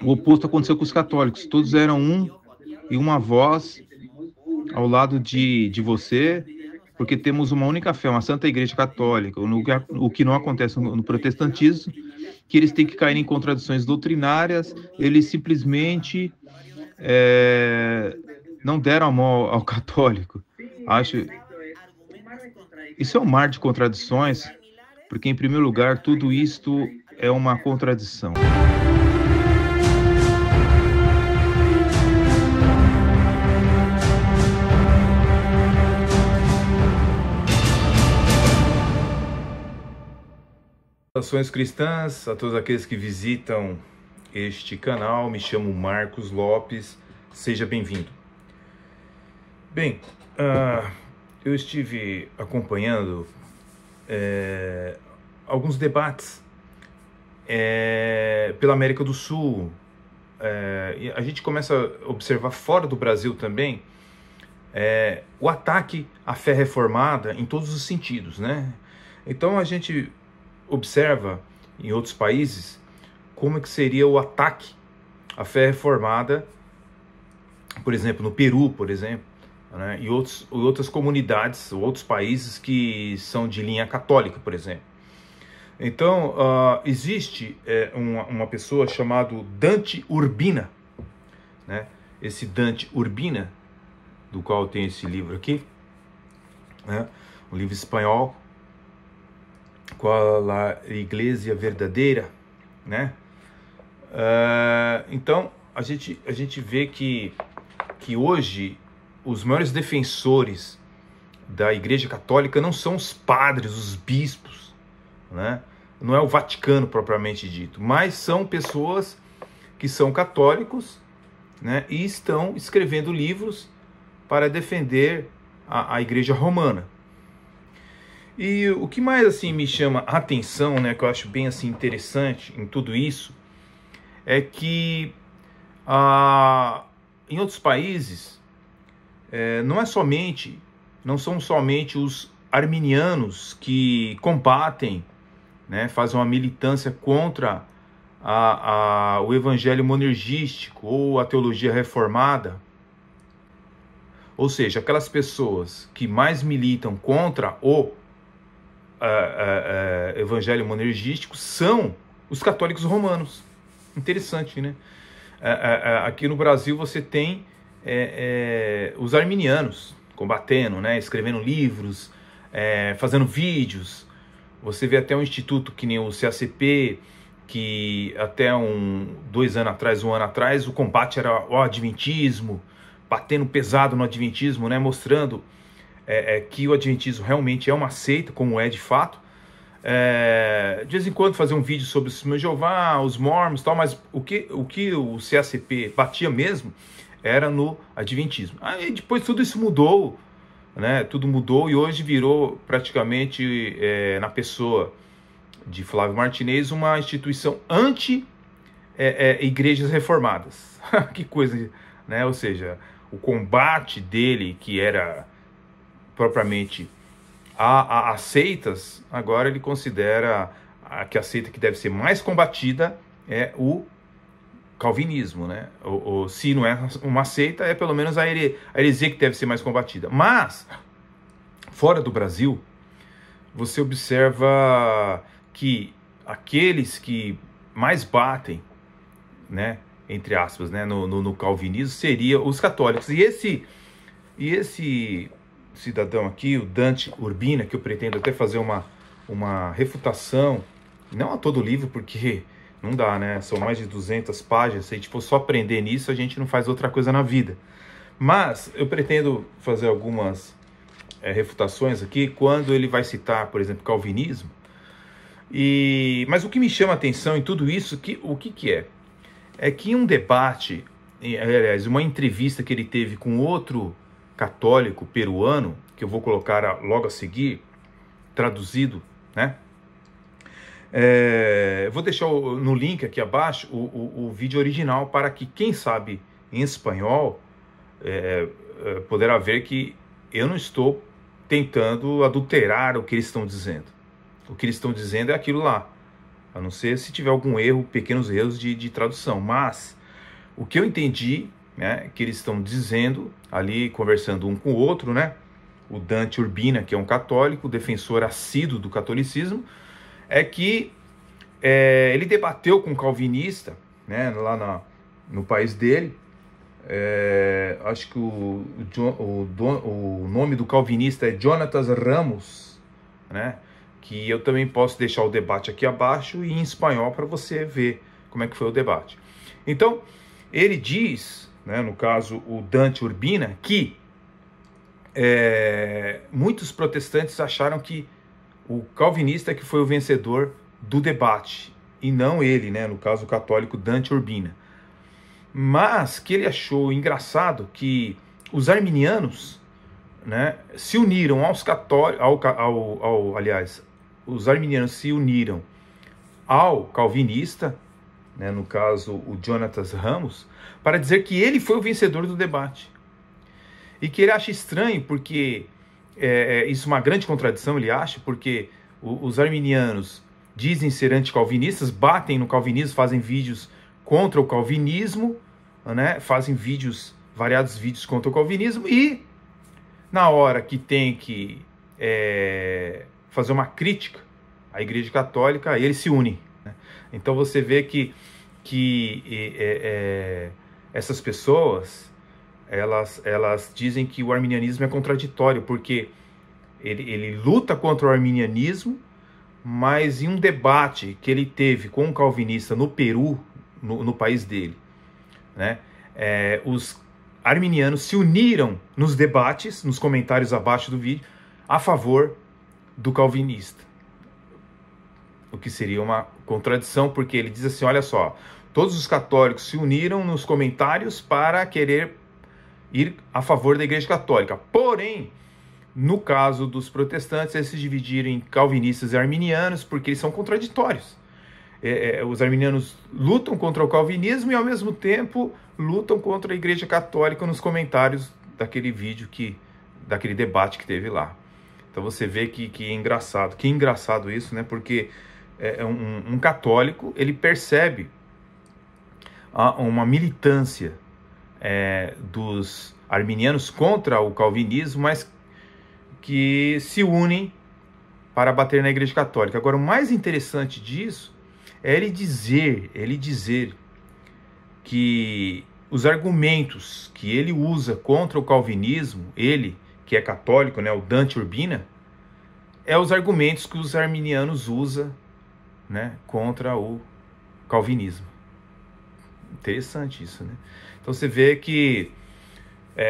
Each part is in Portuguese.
O oposto aconteceu com os católicos. Todos eram um e uma voz ao lado de você, porque temos uma única fé, uma Santa Igreja Católica. O que não acontece no protestantismo, que eles têm que cair em contradições doutrinárias, eles simplesmente não deram a mão ao católico. Acho isso é um mar de contradições, porque em primeiro lugar tudo isto é uma contradição. Saudações cristãs a todos aqueles que visitam este canal. Me chamo Marcos Lopes, seja bem-vindo. Bem, eu estive acompanhando alguns debates pela América do Sul. E a gente começa a observar fora do Brasil também o ataque à fé reformada em todos os sentidos, né? Então a gente observa em outros países como é que seria o ataque à fé reformada, por exemplo, no Peru, por exemplo, né? E outras comunidades, outros países que são de linha católica, por exemplo. Então, existe uma pessoa chamada Dante Urbina, né? Esse Dante Urbina, do qual tem esse livro aqui, né? Um livro espanhol, Qual a Igreja Verdadeira, né? Então, a gente vê que hoje os maiores defensores da Igreja Católica não são os padres, os bispos, né? Não é o Vaticano propriamente dito, mas são pessoas que são católicos, né? E estão escrevendo livros para defender a Igreja Romana. E o que mais assim me chama a atenção, né, que eu acho bem assim interessante em tudo isso, é que em outros países não são somente os arminianos que combatem, né, fazem uma militância contra o evangelho monergístico ou a teologia reformada. Ou seja, aquelas pessoas que mais militam contra o evangelho monergístico são os católicos romanos. Interessante, né? Aqui no Brasil você tem os arminianos combatendo, né? Escrevendo livros, fazendo vídeos. Você vê até um instituto que nem o CACP, que até um ano atrás, o combate era o adventismo, batendo pesado no adventismo, né? Mostrando que o adventismo realmente é uma seita, como é de fato. De vez em quando fazer um vídeo sobre os Jeová, os Mormons e tal, mas o que o CACP batia mesmo era no adventismo. Aí depois tudo isso mudou, né? Tudo mudou e hoje virou praticamente, na pessoa de Flávio Martinez, uma instituição anti-igrejas reformadas. Que coisa, né? Ou seja, o combate dele, que era propriamente a seitas, agora ele considera que a seita que deve ser mais combatida é o calvinismo, né? Ou se não é uma seita, é pelo menos a heresia que deve ser mais combatida. Mas, fora do Brasil, você observa que aqueles que mais batem, né, entre aspas, né, no calvinismo, seriam os católicos. E esse cidadão aqui, o Dante Urbina, que eu pretendo até fazer uma refutação, não a todo o livro, porque não dá, né? São mais de 200 páginas, se a gente for só aprender nisso, a gente não faz outra coisa na vida. Mas eu pretendo fazer algumas refutações aqui, quando ele vai citar, por exemplo, calvinismo. Mas o que me chama a atenção em tudo isso, o que é? É que em um debate, aliás, uma entrevista que ele teve com outro católico peruano, que eu vou colocar logo a seguir, traduzido, né? Vou deixar no link aqui abaixo o vídeo original para que quem sabe em espanhol poderá ver que eu não estou tentando adulterar o que eles estão dizendo. O que eles estão dizendo é aquilo lá, a não ser se tiver algum erro, pequenos erros de tradução. Mas o que eu entendi, né, que eles estão dizendo ali, conversando um com o outro, né, o Dante Urbina, que é um católico, defensor assíduo do catolicismo, é que ele debateu com um calvinista, né, lá no país dele. Acho que o nome do calvinista é Jonatas Ramos, né? Que eu também posso deixar o debate aqui abaixo e em espanhol para você ver como é que foi o debate. Então, ele diz, né, no caso o Dante Urbina, que muitos protestantes acharam que o calvinista que foi o vencedor do debate, e não ele, né, no caso o católico Dante Urbina. Mas que ele achou engraçado que os arminianos, né, se uniram aos católicos, aliás, os arminianos se uniram ao calvinista, né, no caso o Jonatas Ramos, para dizer que ele foi o vencedor do debate. E que ele acha estranho porque isso é uma grande contradição, ele acha, porque os arminianos dizem ser anticalvinistas, batem no calvinismo, fazem vídeos contra o calvinismo, né? Fazem variados vídeos contra o calvinismo, e na hora que tem que fazer uma crítica à Igreja Católica, eles se unem, né? Então você vê que essas pessoas, elas dizem que o arminianismo é contraditório, porque ele luta contra o arminianismo, mas em um debate que ele teve com um calvinista no Peru, no país dele, né, os arminianos se uniram nos debates, nos comentários abaixo do vídeo, a favor do calvinista. O que seria uma contradição, porque ele diz assim, olha só, todos os católicos se uniram nos comentários para querer ir a favor da Igreja Católica. Porém, no caso dos protestantes, eles se dividiram em calvinistas e arminianos, porque eles são contraditórios. Os arminianos lutam contra o calvinismo e, ao mesmo tempo, lutam contra a Igreja Católica nos comentários daquele vídeo, daquele debate que teve lá. Então você vê que é engraçado. Que engraçado isso, né? Porque um católico, ele percebe uma militância dos arminianos contra o calvinismo, mas que se unem para bater na Igreja Católica. Agora, o mais interessante disso é ele dizer que os argumentos que ele usa contra o calvinismo, ele, que é católico, né, o Dante Urbina, os argumentos que os arminianos usam, né, contra o calvinismo. Interessante isso, né? Então você vê que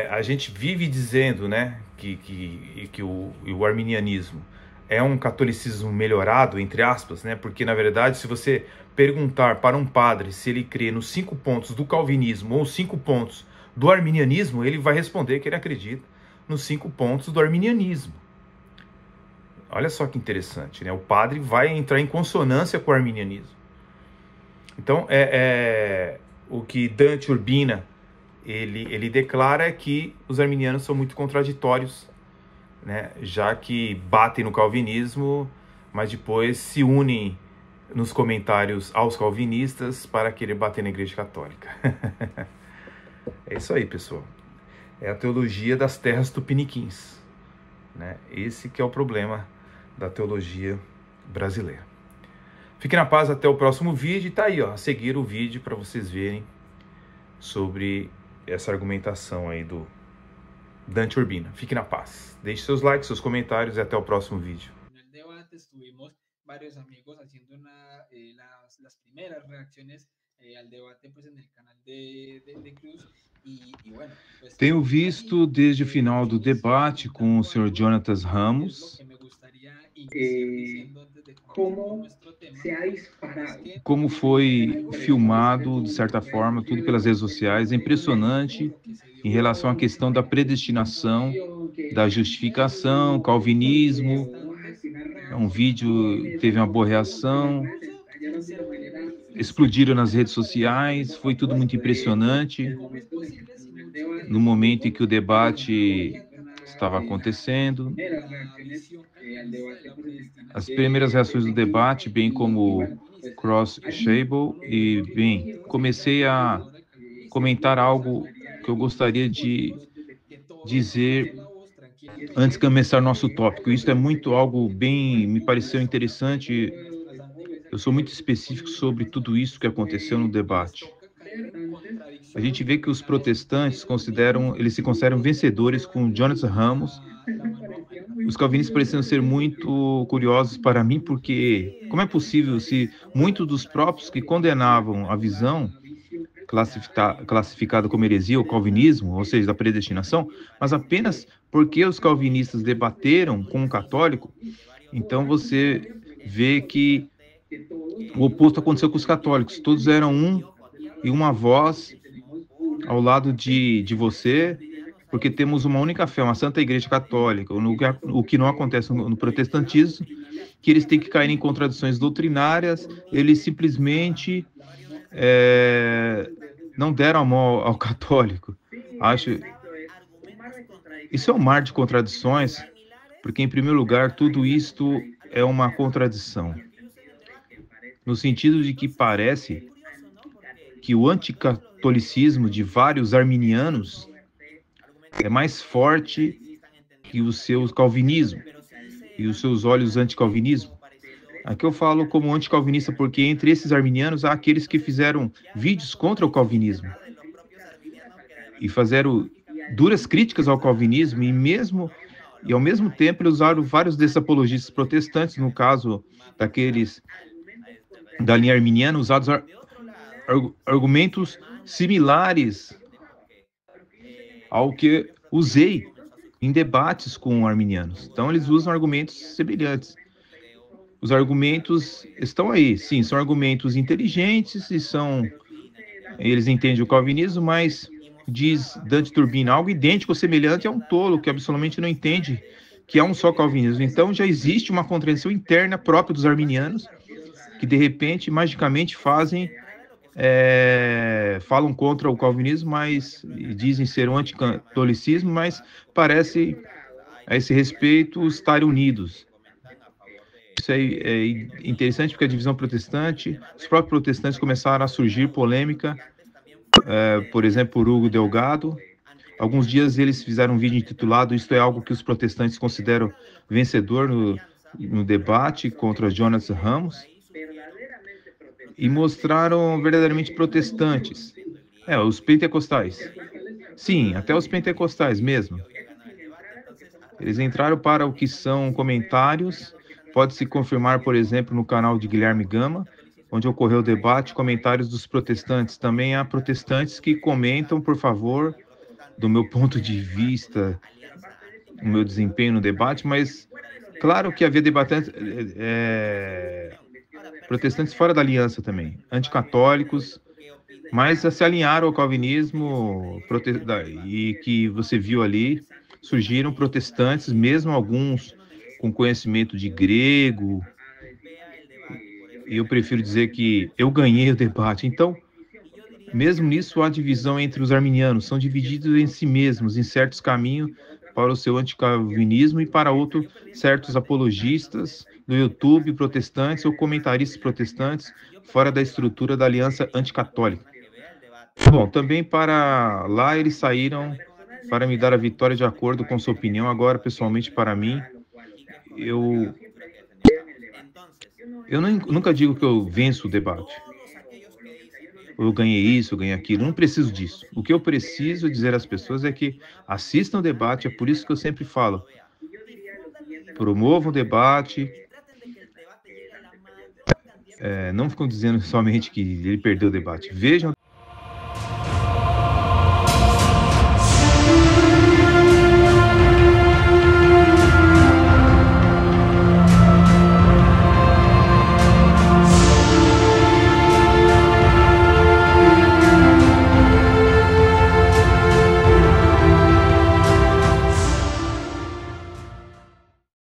a gente vive dizendo, né, que o arminianismo é um catolicismo melhorado, entre aspas, né? Porque, na verdade, se você perguntar para um padre se ele crê nos 5 pontos do calvinismo ou 5 pontos do arminianismo, ele vai responder que ele acredita nos 5 pontos do arminianismo. Olha só que interessante, né? O padre vai entrar em consonância com o arminianismo. Então, o que Dante Urbina ele declara é que os arminianos são muito contraditórios, né? Já que batem no calvinismo, mas depois se unem nos comentários aos calvinistas para querer bater na Igreja Católica. É isso aí, pessoal. É a teologia das terras tupiniquins, né? Esse que é o problema da teologia brasileira. Fiquem na paz, até o próximo vídeo. E tá aí, ó, a seguir o vídeo para vocês verem sobre essa argumentação aí do Dante Urbina. Fique na paz. Deixe seus likes, seus comentários e até o próximo vídeo. No debate estuvimos varios amigos haciendo las primeras reacciones al debate pues en el canal de Cruz y bueno, pues, tenho visto desde o final do debate com o Sr. Jonatas Ramos como foi filmado, de certa forma, tudo pelas redes sociais. É impressionante em relação à questão da predestinação, da justificação, calvinismo. É um vídeo teve uma boa reação, explodiram nas redes sociais, foi tudo muito impressionante. No momento em que o debate estava acontecendo, as primeiras reações do debate, bem como Cross-Shable e, bem, comecei a comentar algo que eu gostaria de dizer antes de começar nosso tópico. Isso é muito algo bem, me pareceu interessante. Eu sou muito específico sobre tudo isso que aconteceu no debate. A gente vê que os protestantes eles se consideram vencedores com Jonathan Ramos. Os calvinistas pareciam ser muito curiosos para mim, porque como é possível se muitos dos próprios que condenavam a visão classificada como heresia, o calvinismo, ou seja, da predestinação, mas apenas porque os calvinistas debateram com um católico, então você vê que o oposto aconteceu com os católicos. Todos eram um e uma voz ao lado de você, porque temos uma única fé, uma Santa Igreja Católica. O que não acontece no protestantismo, que eles têm que cair em contradições doutrinárias, eles simplesmente não deram a mão ao católico. Isso é um mar de contradições, porque, em primeiro lugar, tudo isto é uma contradição, no sentido de que parece que o anticatolicismo de vários arminianos é mais forte que o seu calvinismo e os seus olhos anticalvinismo. Aqui eu falo como anticalvinista porque entre esses arminianos há aqueles que fizeram vídeos contra o calvinismo e fizeram duras críticas ao calvinismo e ao mesmo tempo eles usaram vários desses apologistas protestantes, no caso daqueles da linha arminiana, usados argumentos similares ao que usei em debates com arminianos. Então eles usam argumentos semelhantes. Os argumentos estão aí, sim, são argumentos inteligentes e eles entendem o calvinismo, mas diz Dante Turbina, algo idêntico ou semelhante é um tolo que absolutamente não entende que há um só calvinismo. Então já existe uma contradição interna própria dos arminianos que de repente, magicamente falam contra o calvinismo, mas dizem ser um anticatolicismo, mas parece a esse respeito estarem unidos. Isso é interessante porque a divisão protestante, os próprios protestantes começaram a surgir polêmica, por exemplo, por Hugo Delgado. Alguns dias eles fizeram um vídeo intitulado "Isto é algo que os protestantes consideram vencedor no debate contra Jonathan Ramos", e mostraram verdadeiramente protestantes. Os pentecostais. Sim, até os pentecostais mesmo. Eles entraram para o que são comentários. Pode-se confirmar, por exemplo, no canal de Guilherme Gama, onde ocorreu o debate, comentários dos protestantes. Também há protestantes que comentam, por favor, do meu ponto de vista, o meu desempenho no debate, mas claro que havia debatantes, protestantes fora da aliança também, anticatólicos, mas se alinharam ao calvinismo e que você viu ali, surgiram protestantes, mesmo alguns com conhecimento de grego, e eu prefiro dizer que eu ganhei o debate. Então, mesmo nisso, há divisão entre os arminianos, são divididos em si mesmos, em certos caminhos para o seu anticalvinismo e para outros certos apologistas do YouTube, protestantes ou comentaristas protestantes, fora da estrutura da aliança anticatólica. Bom, também para lá eles saíram para me dar a vitória de acordo com sua opinião. Agora, pessoalmente, para mim, eu nunca digo que eu venço o debate. Eu ganhei isso, eu ganhei aquilo. Eu não preciso disso. O que eu preciso dizer às pessoas é que assistam o debate. É por isso que eu sempre falo. Promovam o debate. Não ficam dizendo somente que ele perdeu o debate. Vejam